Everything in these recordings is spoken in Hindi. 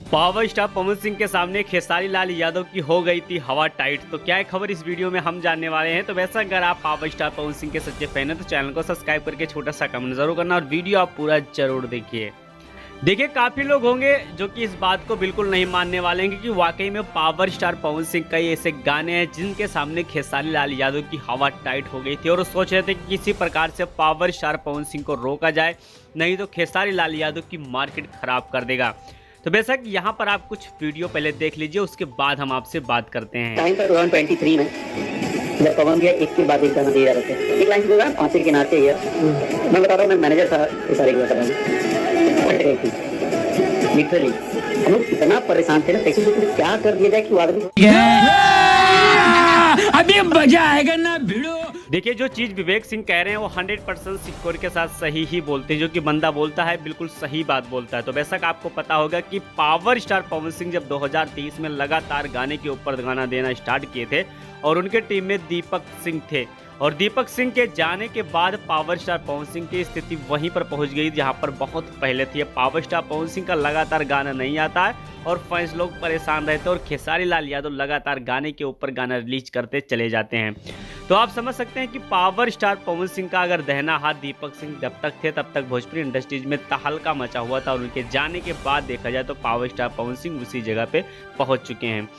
पावर स्टार पवन सिंह के सामने खेसारी लाल यादव की हो गई थी हवा टाइट। तो क्या है खबर इस वीडियो में हम जानने वाले हैं। तो वैसा अगर आप पावर स्टार पवन सिंह के सच्चे फैन हैं तो चैनल को सब्सक्राइब करके छोटा सा कमेंट जरूर करना और वीडियो आप पूरा जरूर देखिए। देखिए काफी लोग होंगे जो कि इस बात को बिल्कुल नहीं मानने वाले हैं क्योंकि वाकई में पावर स्टार पवन सिंह कई ऐसे गाने हैं जिनके सामने खेसारी लाल यादव की हवा टाइट हो गई थी और सोच रहे थे कि किसी प्रकार से पावर स्टार पवन सिंह को रोका जाए, नहीं तो खेसारी लाल यादव की मार्केट खराब कर देगा। तो बेशक यहाँ पर आप कुछ वीडियो पहले देख लीजिए, उसके बाद हम आपसे बात करते हैं। टाइम पर 2023 में जब पवन भैया एक के बाद एक गाना दिए जा रहे थे, एक लाइन से बोला आंसर के नाते ही है। मैं बता रहा हूँ, मैं मैनेजर था इस सारे के बाद लिटरली हम लोग इतना परेशान थे ना, कैसे क्या कर दिया जाए कि आदमी अभी मजा आएगा ना भिड़ो। देखिए जो चीज विवेक सिंह कह रहे हैं वो 100% सिक्योर के साथ सही ही बोलते हैं। जो कि बंदा बोलता है बिल्कुल सही बात बोलता है। तो बेशक आपको पता होगा कि पावर स्टार पवन सिंह जब 2023 में लगातार गाने के ऊपर गाना देना स्टार्ट किए थे और उनके टीम में दीपक सिंह थे और दीपक सिंह के जाने के बाद पावर स्टार पवन सिंह की स्थिति वहीं पर पहुंच गई जहां पर बहुत पहले थी। पावर स्टार पवन सिंह का लगातार गाना नहीं आता है और फैंस लोग परेशान रहते हैं और खेसारी लाल यादव लगातार गाने के ऊपर गाना रिलीज करते चले जाते हैं। तो आप समझ सकते हैं कि पावर स्टार पवन सिंह का अगर दहना हाथ दीपक सिंह जब तक थे तब तक भोजपुरी इंडस्ट्रीज में तहलका मचा हुआ था और उनके जाने के बाद देखा जाए तो पावर स्टार पवन सिंह उसी जगह पे पहुंच चुके हैं।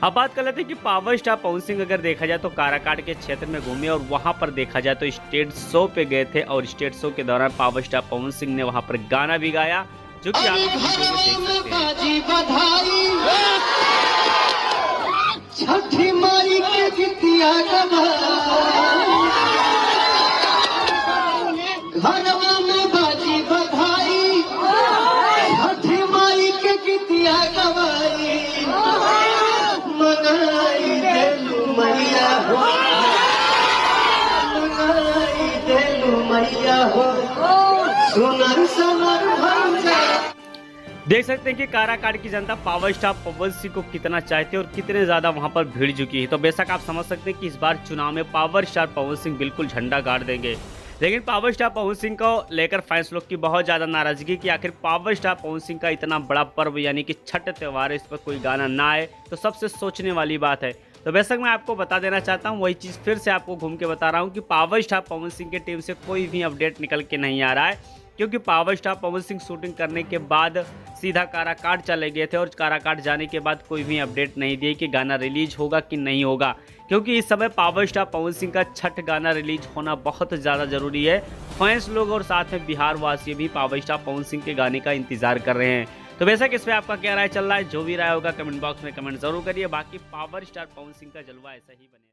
अब बात कर लेते हैं कि पावर स्टार पवन सिंह अगर देखा जाए तो काराकाट के क्षेत्र में घूमे और वहां पर देखा जाए तो स्टेज शो पे गए थे और स्टेज शो के दौरान पावर स्टार पवन सिंह ने वहां पर गाना भी गाया, जो कि आप वीडियो में देख सकते हैं। छठी माई के गीतिया घरवा में बाजी बधाई, छठी माई के गीतिया गवाई, मनाई देलू मैया हो, मनाई देलू मैया हो, सुनर समर भंजा। देख सकते हैं कि काराकाट की जनता पावर स्टार पवन सिंह को कितना चाहती है और कितने ज्यादा वहां पर भीड़ चुकी है। तो बेशक आप समझ सकते हैं कि इस बार चुनाव में पावर स्टार पवन सिंह बिल्कुल झंडा गाड़ देंगे। लेकिन पावर स्टार पवन सिंह को लेकर फैंस लोग की बहुत ज्यादा नाराजगी कि आखिर पावर स्टार पवन सिंह का इतना बड़ा पर्व यानी कि छठ त्योहार है, इस पर कोई गाना ना आए तो सबसे सोचने वाली बात है। तो बेशक मैं आपको बता देना चाहता हूँ, वही चीज़ फिर से आपको घूम के बता रहा हूँ कि पावर स्टार पवन सिंह की टीम से कोई भी अपडेट निकल के नहीं आ रहा है क्योंकि power star Pawan Singh shooting करने के बाद सीधा काराकाट चले गए थे और काराकाट जाने के बाद कोई भी अपडेट नहीं दिए कि गाना रिलीज होगा कि नहीं होगा, क्योंकि इस समय पावर स्टार पवन सिंह का छठ गाना रिलीज होना बहुत ज़्यादा ज़रूरी है। फैंस लोग और साथ में बिहार वासी भी पावर स्टार पवन सिंह के गाने का इंतजार कर रहे हैं। तो बेशक इस पर आपका क्या राय चल रहा है, जो भी राय होगा कमेंट बॉक्स में कमेंट जरूर करिए। बाकी पावर स्टार पवन सिंह का जलवा ऐसा ही बने।